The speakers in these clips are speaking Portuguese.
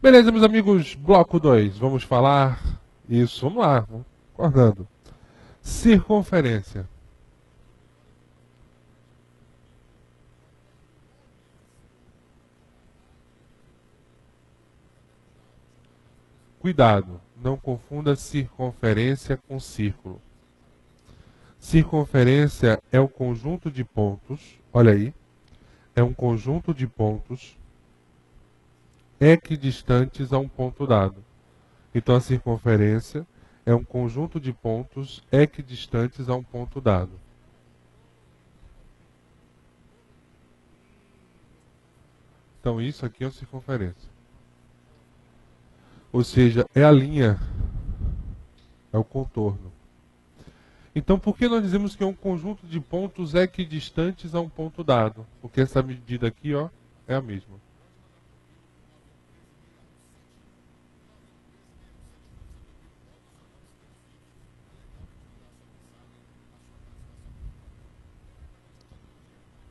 Beleza, meus amigos, bloco 2. Vamos falar isso. Vamos lá, vamos acordando. Circunferência. Cuidado, não confunda circunferência com círculo. Circunferência é o conjunto de pontos, olha aí, é um conjunto de pontos equidistantes a um ponto dado. Então a circunferência é um conjunto de pontos equidistantes a um ponto dado. Então isso aqui é uma circunferência. Ou seja, é a linha, é o contorno. Então por que nós dizemos que é um conjunto de pontos equidistantes a um ponto dado? Porque essa medida aqui, ó, é a mesma.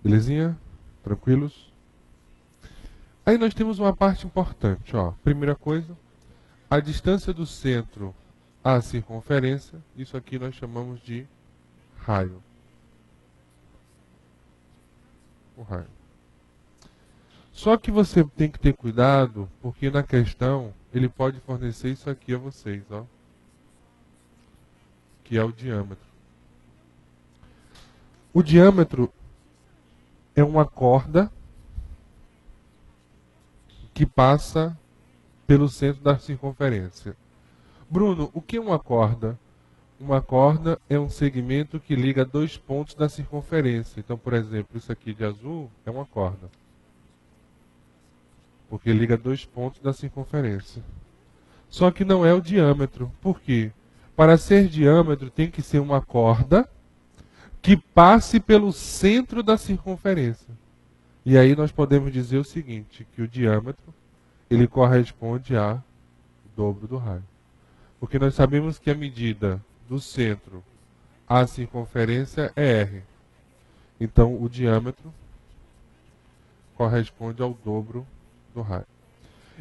Belezinha? Tranquilos? Aí nós temos uma parte importante, ó. Primeira coisa, a distância do centro à circunferência, isso aqui nós chamamos de raio. O raio. Só que você tem que ter cuidado, porque na questão ele pode fornecer isso aqui a vocês, ó, que é o diâmetro. O diâmetro é uma corda que passa pelo centro da circunferência. Bruno, o que é uma corda? Uma corda é um segmento que liga dois pontos da circunferência. Então, por exemplo, isso aqui de azul é uma corda, porque liga dois pontos da circunferência. Só que não é o diâmetro. Por quê? Para ser diâmetro tem que ser uma corda que passe pelo centro da circunferência. E aí nós podemos dizer o seguinte, que o diâmetro ele corresponde a dobro do raio. Porque nós sabemos que a medida do centro à circunferência é R. Então o diâmetro corresponde ao dobro do raio.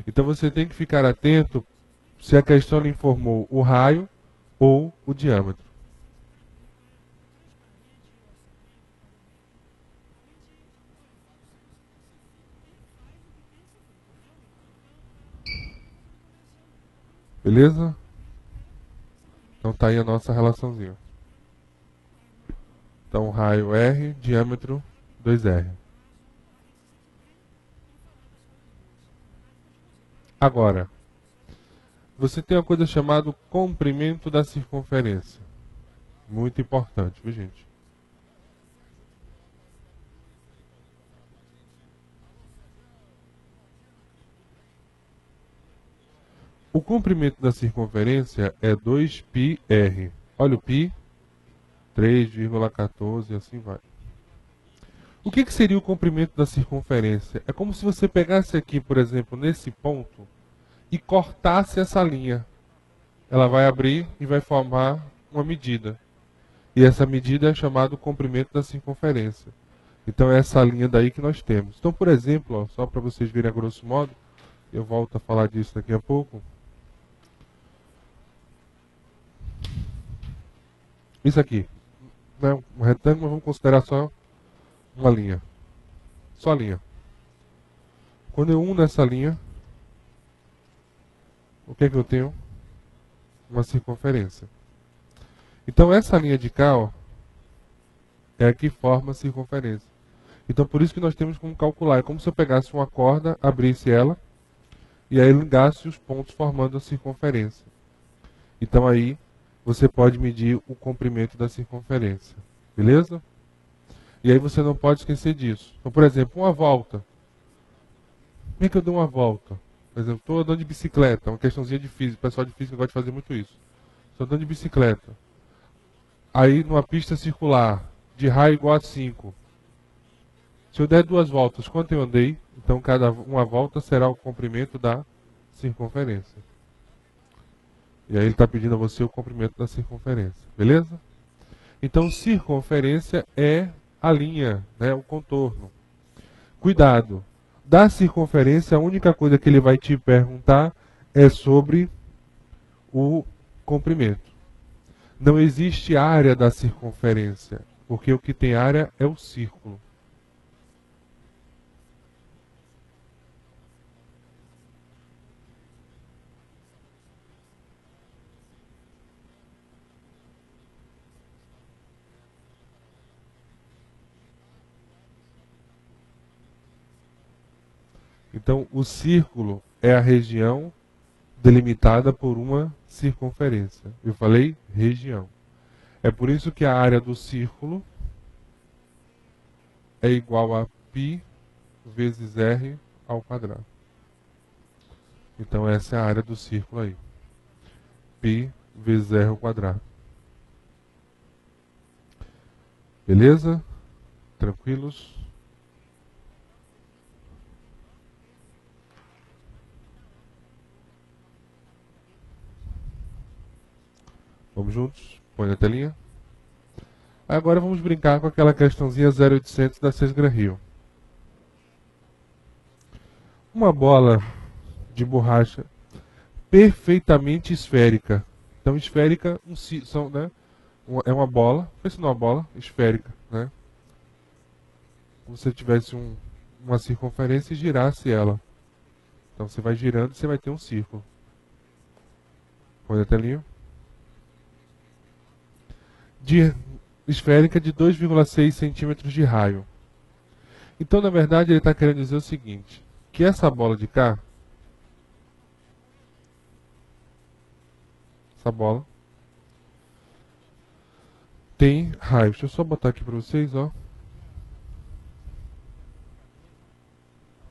Então você tem que ficar atento se a questão lhe informou o raio ou o diâmetro. Beleza? Então tá aí a nossa relaçãozinha. Então raio R, diâmetro 2R. Agora, você tem uma coisa chamada comprimento da circunferência. Muito importante, viu, gente? O comprimento da circunferência é 2πr. Olha o π, 3,14 e assim vai. O que seria o comprimento da circunferência? É como se você pegasse aqui, por exemplo, nesse ponto e cortasse essa linha. Ela vai abrir e vai formar uma medida. E essa medida é chamada comprimento da circunferência. Então é essa linha daí que nós temos. Então, por exemplo, ó, só para vocês verem a grosso modo, eu volto a falar disso daqui a pouco. Isso aqui, né, um retângulo, mas vamos considerar só uma linha. Só a linha. Quando eu uno essa linha, o que é que eu tenho? Uma circunferência. Então essa linha de cá, ó, é a que forma a circunferência. Então por isso que nós temos como calcular. É como se eu pegasse uma corda, abrisse ela, e aí ligasse os pontos formando a circunferência. Então aí você pode medir o comprimento da circunferência. Beleza? E aí você não pode esquecer disso. Então, por exemplo, uma volta. Como é que eu dou uma volta? Por exemplo, estou andando de bicicleta, uma questãozinha de física. O pessoal de física gosta de fazer muito isso. Estou andando de bicicleta. Aí, numa pista circular, de raio igual a 5. Se eu der duas voltas, quanto eu andei? Então, cada uma volta será o comprimento da circunferência. E aí ele está pedindo a você o comprimento da circunferência. Beleza? Então, circunferência é a linha, né, o contorno. Cuidado! Da circunferência, a única coisa que ele vai te perguntar é sobre o comprimento. Não existe área da circunferência, porque o que tem área é o círculo. Então, o círculo é a região delimitada por uma circunferência. Eu falei região. É por isso que a área do círculo é igual a π vezes r ao quadrado. Então, essa é a área do círculo aí. π vezes r ao quadrado. Beleza? Tranquilos? Vamos juntos? Põe na telinha. Agora vamos brincar com aquela questãozinha 0800 da Sesgra Rio. Uma bola de borracha perfeitamente esférica. Então, esférica são, né, é uma bola, pense numa bola esférica, né? Como se você tivesse uma circunferência e girasse ela. Então, você vai girando e você vai ter um círculo. Põe na telinha. Esférica de 2,6 centímetros de raio. Então, na verdade, ele está querendo dizer o seguinte, que essa bola de cá, essa bola, tem raio. Deixa eu só botar aqui para vocês, ó.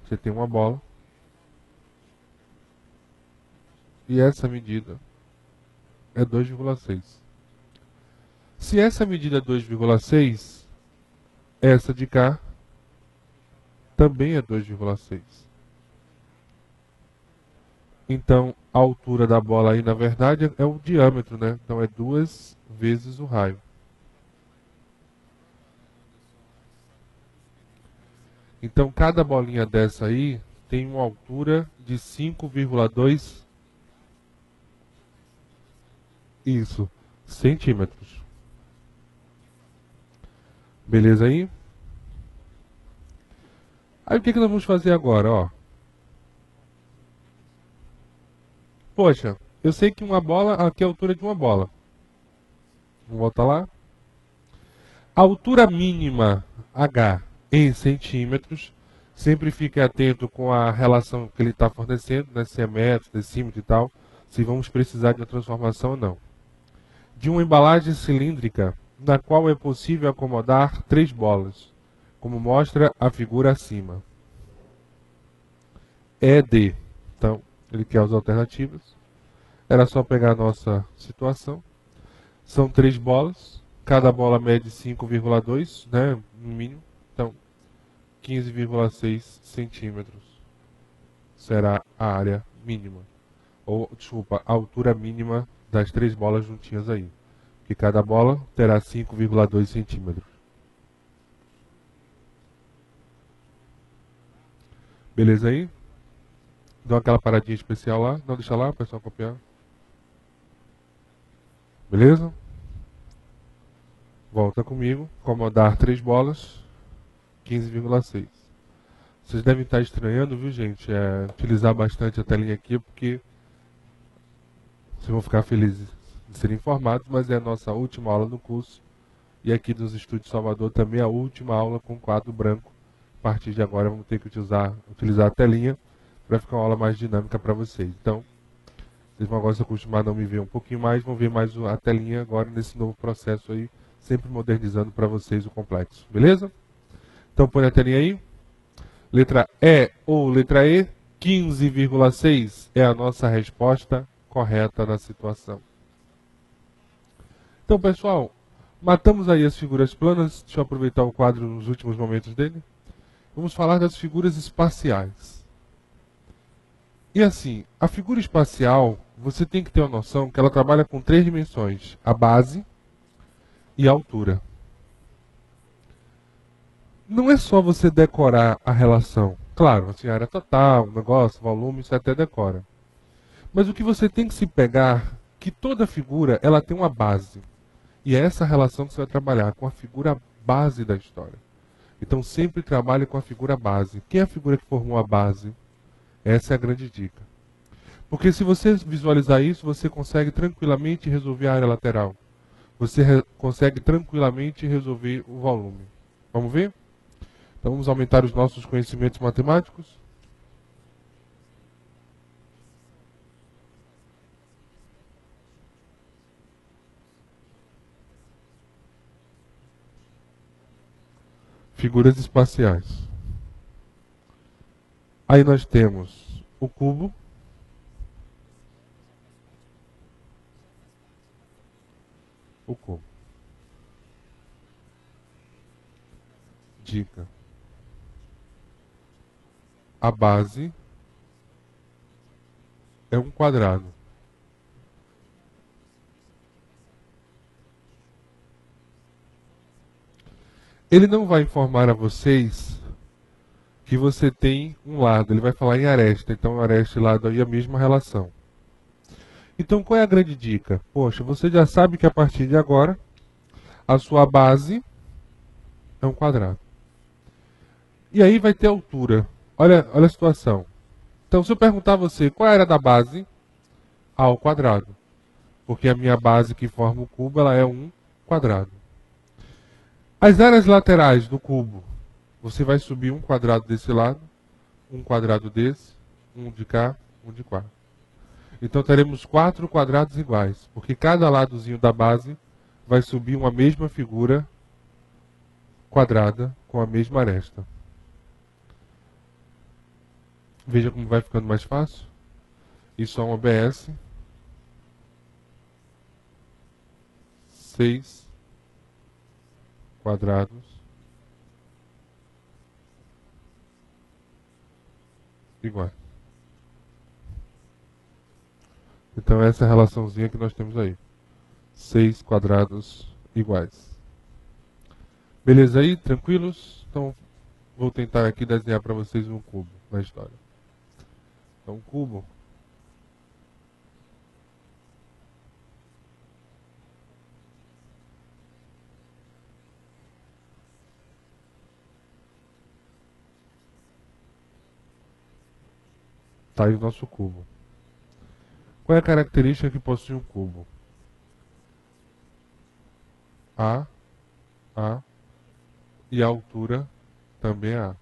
Você tem uma bola. E essa medida é 2,6. Se essa medida é 2,6, essa de cá também é 2,6. Então, a altura da bola aí, na verdade, é o diâmetro, né? Então, é 2 vezes o raio. Então, cada bolinha dessa aí tem uma altura de 5,2 centímetros. Beleza aí? Aí o que nós vamos fazer agora, ó? Poxa, eu sei que uma bola, aqui é a altura de uma bola. Vamos voltar lá. A altura mínima, H, em centímetros. Sempre fique atento com a relação que ele está fornecendo, né? Se é metro, decímetro e tal. Se vamos precisar de uma transformação ou não. De uma embalagem cilíndrica, na qual é possível acomodar 3 bolas, como mostra a figura acima. ED. Então, ele quer as alternativas. Era só pegar a nossa situação. São 3 bolas. Cada bola mede 5,2, né, no mínimo. Então, 15,6 centímetros será a área mínima. Ou, desculpa, a altura mínima das 3 bolas juntinhas aí. Que cada bola terá 5,2 centímetros. Beleza aí? Dá aquela paradinha especial lá. Não, deixa lá, o pessoal copiar. Beleza? Volta comigo. Acomodar 3 bolas. 15,6. Vocês devem estar estranhando, viu, gente? Utilizar bastante a telinha aqui, porque vocês vão ficar felizes de serem informados, mas é a nossa última aula no curso. E aqui nos Estúdios Salvador também é a última aula com quadro branco. A partir de agora vamos ter que utilizar a telinha para ficar uma aula mais dinâmica para vocês. Então, vocês vão agora se acostumar a não me ver um pouquinho mais, vão ver mais a telinha agora nesse novo processo aí, sempre modernizando para vocês o complexo. Beleza? Então põe a telinha aí. Letra E ou letra E, 15,6 é a nossa resposta correta na situação. Então, pessoal, matamos aí as figuras planas. Deixa eu aproveitar o quadro nos últimos momentos dele. Vamos falar das figuras espaciais. E assim, a figura espacial, você tem que ter uma noção que ela trabalha com 3 dimensões. A base e a altura. Não é só você decorar a relação. Claro, assim, área total, negócio, volume, você até decora. Mas o que você tem que se pegar, que toda figura, ela tem uma base. E é essa relação que você vai trabalhar, com a figura base da história. Então sempre trabalhe com a figura base. Quem é a figura que formou a base? Essa é a grande dica. Porque se você visualizar isso, você consegue tranquilamente resolver a área lateral. Você consegue tranquilamente resolver o volume. Vamos ver? Então vamos aumentar os nossos conhecimentos matemáticos. Figuras espaciais. Aí nós temos o cubo, o cubo. Dica. A base é um quadrado. Ele não vai informar a vocês que você tem um lado, ele vai falar em aresta, então aresta e lado aí é a mesma relação. Então qual é a grande dica? Poxa, você já sabe que a partir de agora a sua base é um quadrado. E aí vai ter altura. Olha a situação. Então se eu perguntar a você qual é a área da base, A ao quadrado. Porque a minha base que forma o cubo ela é um quadrado. As áreas laterais do cubo, você vai subir um quadrado desse lado, um quadrado desse, um de cá, um de cá. Então teremos 4 quadrados iguais, porque cada ladozinho da base vai subir uma mesma figura quadrada com a mesma aresta. Veja como vai ficando mais fácil. Isso é um OBS. 6 quadrados iguais. Então essa é a relaçãozinha que nós temos aí. 6 quadrados iguais. Beleza aí? Tranquilos? Então vou tentar aqui desenhar para vocês um cubo na história. Então um cubo. Tá aí o nosso cubo. Qual é a característica que possui um cubo? A, A e a altura também é A.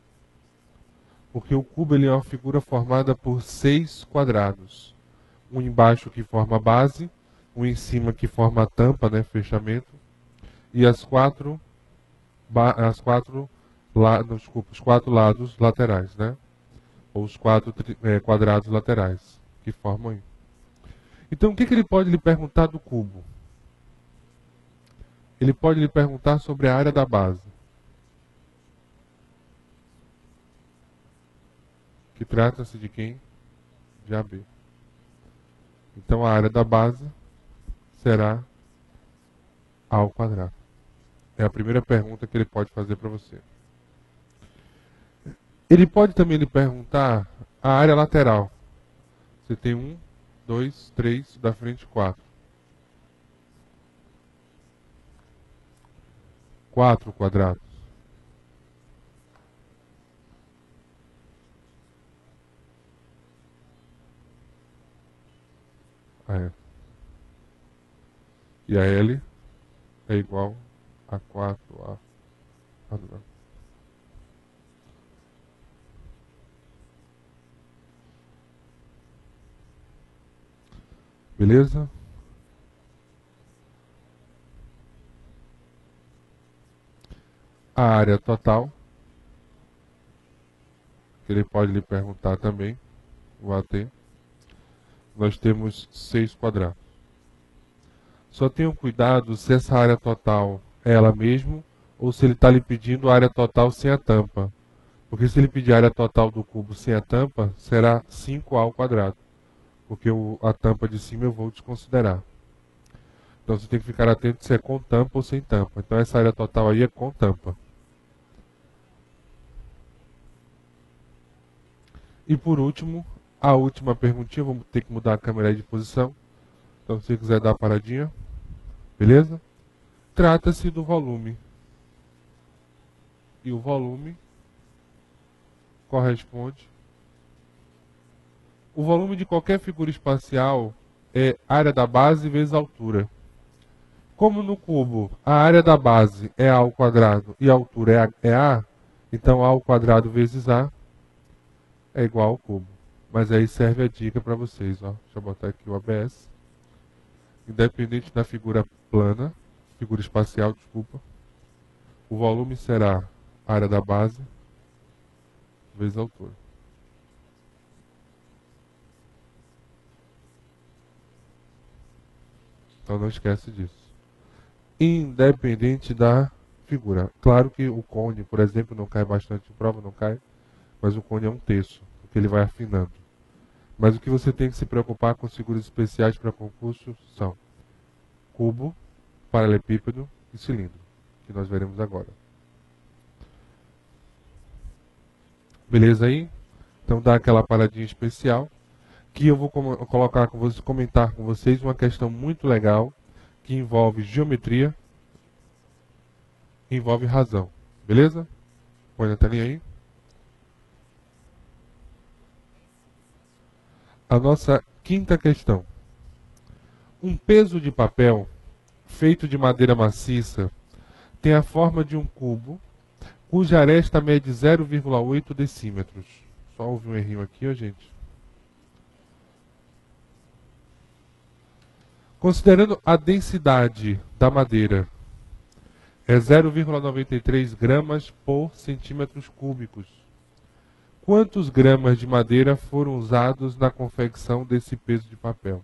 Porque o cubo ele é uma figura formada por 6 quadrados. Um embaixo que forma a base, um em cima que forma a tampa, né, fechamento, e os 4 lados laterais, né? Ou os 4 quadrados laterais que formam aí. Então, o que ele pode lhe perguntar do cubo? Ele pode lhe perguntar sobre a área da base, que trata-se de quem? De AB. Então, a área da base será A ao quadrado. É a primeira pergunta que ele pode fazer para você. Ele pode também lhe perguntar a área lateral. Você tem 1, 2, 3, da frente 4. 4 quadrados. É. E a L é igual a 4A quadrado. Beleza? A área total, que ele pode lhe perguntar também, o AT. Nós temos 6 quadrados. Só tenham cuidado se essa área total é ela mesmo ou se ele está lhe pedindo a área total sem a tampa. Porque se ele pedir a área total do cubo sem a tampa, será 5A ao quadrado. Porque a tampa de cima eu vou desconsiderar. Então você tem que ficar atento se é com tampa ou sem tampa. Então essa área total aí é com tampa. E por último, a última perguntinha, vamos ter que mudar a câmera aí de posição. Então se você quiser dar uma paradinha, beleza? Trata-se do volume. E o volume corresponde... O volume de qualquer figura espacial é área da base vezes altura. Como no cubo a área da base é A ao quadrado e a altura é A, então A ao quadrado vezes A é igual ao cubo. Mas aí serve a dica para vocês. Ó. Deixa eu botar aqui o ABS. Independente da figura plana, figura espacial, desculpa, o volume será a área da base vezes a altura. Então não esquece disso. Independente da figura. Claro que o cone, por exemplo, não cai bastante em prova, não cai, mas o cone é um terço, porque ele vai afinando. Mas o que você tem que se preocupar com figuras especiais para concurso são cubo, paralelepípedo e cilindro, que nós veremos agora. Beleza aí? Então dá aquela paradinha especial, que eu vou colocar com vocês, comentar com vocês uma questão muito legal, que envolve geometria, envolve razão. Beleza? Põe na telinha aí. A nossa quinta questão. Um peso de papel feito de madeira maciça tem a forma de um cubo cuja aresta mede 0,8 decímetros. Só houve um errinho aqui, ó, gente. Considerando a densidade da madeira é 0,93 gramas por centímetros cúbicos, quantos gramas de madeira foram usados na confecção desse peso de papel?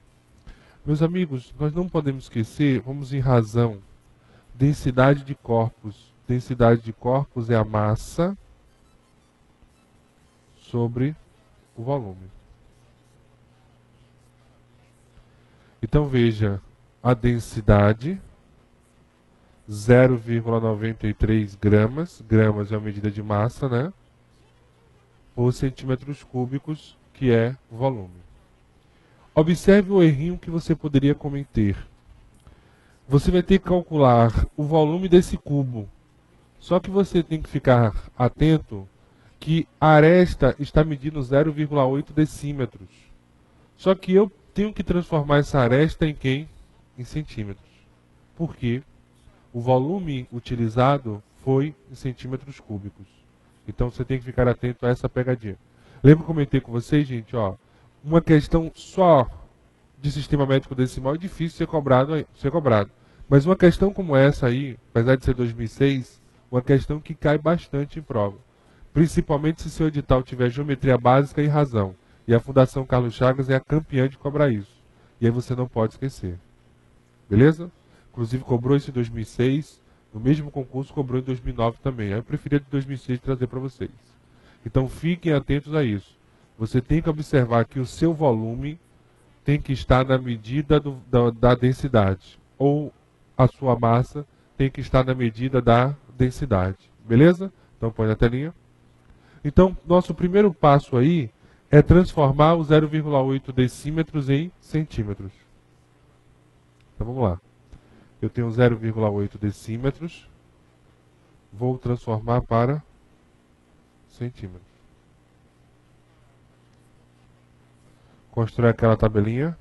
Meus amigos, nós não podemos esquecer, vamos em razão, densidade de corpos. Densidade de corpos é a massa sobre o volume. Então veja, a densidade, 0,93 gramas, gramas é a medida de massa, né? Por centímetros cúbicos, que é o volume. Observe o errinho que você poderia cometer. Você vai ter que calcular o volume desse cubo. Só que você tem que ficar atento que a aresta está medindo 0,8 decímetros. Só que eu tenho que transformar essa aresta em quem? Em centímetros. Por quê? O volume utilizado foi em centímetros cúbicos. Então você tem que ficar atento a essa pegadinha. Lembra que eu comentei com vocês, gente, ó, uma questão só de sistema métrico decimal é difícil ser cobrado. Mas uma questão como essa aí, apesar de ser 2006, uma questão que cai bastante em prova. Principalmente se seu edital tiver geometria básica e razão. E a Fundação Carlos Chagas é a campeã de cobrar isso. E aí você não pode esquecer. Beleza? Inclusive cobrou isso em 2006, no mesmo concurso cobrou em 2009 também. Aí eu preferi de 2006 trazer para vocês. Então fiquem atentos a isso. Você tem que observar que o seu volume tem que estar na medida da densidade. Ou a sua massa tem que estar na medida da densidade. Beleza? Então põe na telinha. Então, nosso primeiro passo aí é transformar o 0,8 decímetros em centímetros. Então vamos lá. Eu tenho 0,8 decímetros. Vou transformar para centímetros. Construir aquela tabelinha.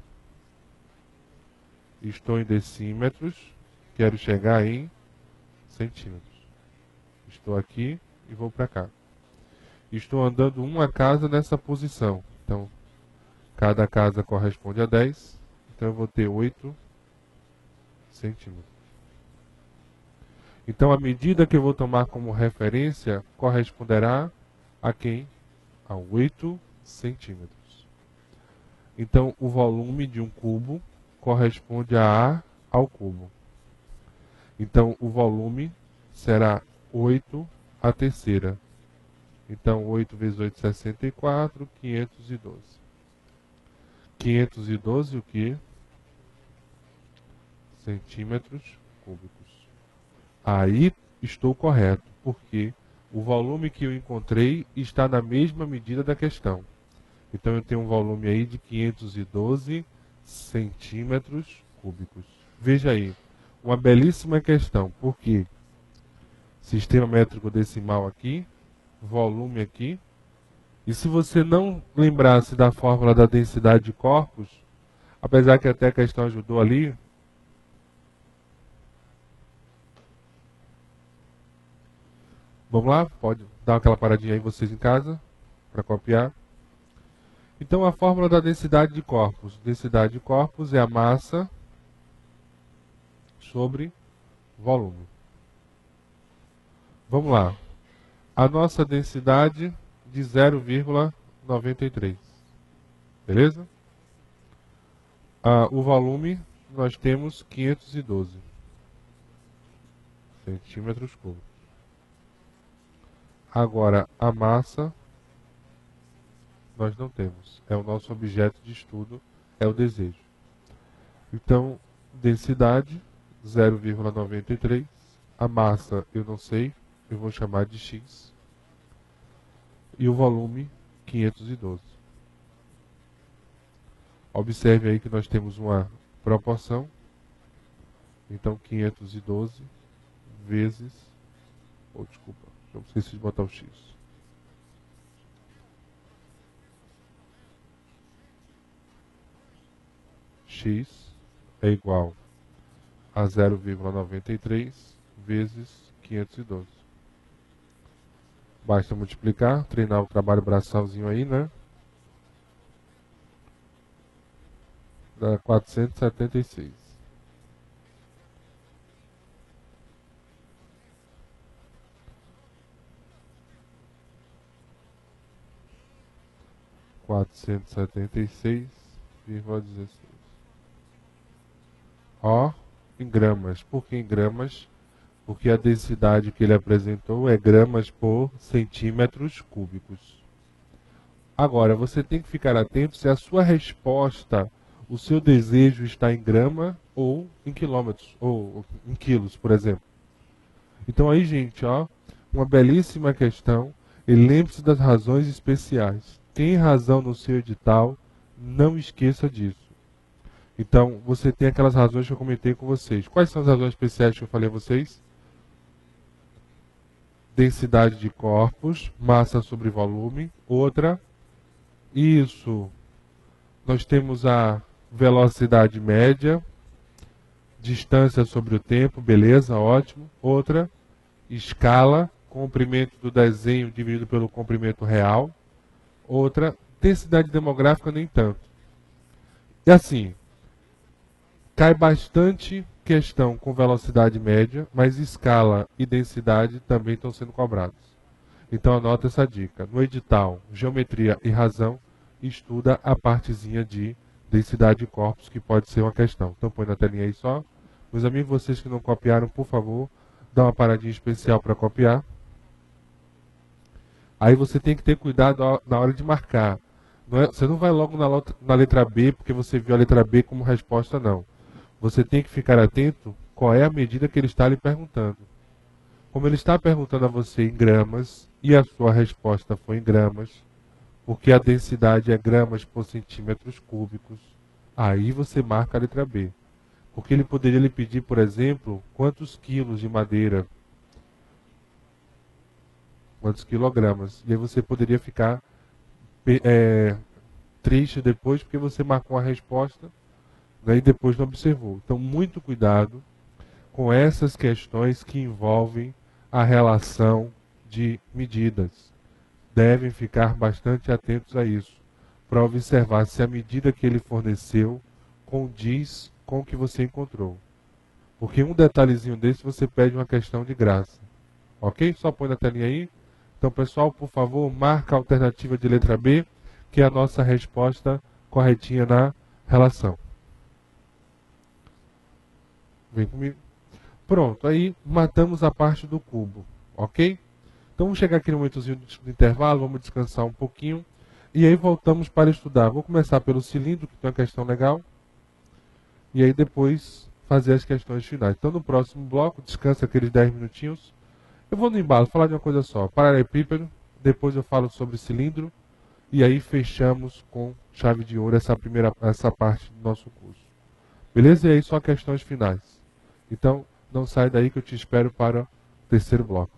Estou em decímetros. Quero chegar em centímetros. Estou aqui e vou para cá. Estou andando uma casa nessa posição. Então, cada casa corresponde a 10. Então, eu vou ter 8 centímetros. Então, a medida que eu vou tomar como referência corresponderá a quem? A 8 centímetros. Então, o volume de um cubo corresponde a A ao cubo. Então, o volume será 8 à terceira. Então, 8 vezes 8, 64, 512. 512 o quê? Centímetros cúbicos. Aí estou correto, porque o volume que eu encontrei está na mesma medida da questão. Então eu tenho um volume aí de 512 centímetros cúbicos. Veja aí, uma belíssima questão, porque sistema métrico decimal aqui, volume aqui, e se você não lembrasse da fórmula da densidade de corpos, apesar que até a questão ajudou ali, vamos lá, pode dar aquela paradinha aí vocês em casa, para copiar. Então a fórmula da densidade de corpos. Densidade de corpos é a massa sobre volume. Vamos lá. A nossa densidade de 0,93. Beleza? O volume nós temos 512 centímetros cúbicos. Agora a massa nós não temos. É o nosso objeto de estudo, é o desejo. Então, densidade 0,93. A massa eu não sei, eu vou chamar de X. E o volume 512. Observe aí que nós temos uma proporção. Então 512 vezes... desculpa, eu esqueci de botar o X. X é igual a 0,93 vezes 512. Basta multiplicar, treinar o trabalho braçalzinho aí, né? Dá 476. (476,16). Ó, em gramas. Por que em gramas? Porque a densidade que ele apresentou é gramas por centímetros cúbicos. Agora, você tem que ficar atento se a sua resposta, o seu desejo está em grama ou em quilômetros, ou em quilos, por exemplo. Então aí, gente, ó, uma belíssima questão. E lembre-se das razões especiais. Tem razão no seu edital, não esqueça disso. Então, você tem aquelas razões que eu comentei com vocês. Quais são as razões especiais que eu falei a vocês? Densidade de corpos, massa sobre volume. Outra, isso, nós temos a velocidade média, distância sobre o tempo, beleza, ótimo. Outra, escala, comprimento do desenho dividido pelo comprimento real. Outra, densidade demográfica, nem tanto. E assim, cai bastante questão com velocidade média, mas escala e densidade também estão sendo cobrados. Então anota essa dica. No edital, geometria e razão, estuda a partezinha de densidade de corpos, que pode ser uma questão. Então põe na telinha aí só. Meus amigos, vocês que não copiaram, por favor, dá uma paradinha especial para copiar. Aí você tem que ter cuidado na hora de marcar. Você não vai logo na letra B, porque você viu a letra B como resposta, não. Você tem que ficar atento qual é a medida que ele está lhe perguntando. Como ele está perguntando a você em gramas, e a sua resposta foi em gramas, porque a densidade é gramas por centímetros cúbicos, aí você marca a letra B. Porque ele poderia lhe pedir, por exemplo, quantos quilos de madeira, quantos quilogramas. E aí você poderia ficar triste depois, porque você marcou a resposta, né, e depois não observou. Então, muito cuidado com essas questões que envolvem a relação de medidas. Devem ficar bastante atentos a isso, para observar se a medida que ele forneceu condiz com o que você encontrou. Porque um detalhezinho desse você pede uma questão de graça. Ok? Só põe na telinha aí. Então, pessoal, por favor, marca a alternativa de letra B, que é a nossa resposta corretinha na relação. Vem comigo. Pronto, aí matamos a parte do cubo, ok? Então vamos chegar aqui no momentozinho do intervalo, vamos descansar um pouquinho. E aí voltamos para estudar. Vou começar pelo cilindro, que tem uma questão legal. E aí depois fazer as questões finais. Então no próximo bloco, descansa aqueles 10 minutinhos. Eu vou no embalo, falar de uma coisa só. Paralelepípedo, depois eu falo sobre cilindro. E aí fechamos com chave de ouro essa parte do nosso curso. Beleza? E aí só questões finais. Então, não sai daí que eu te espero para o terceiro bloco.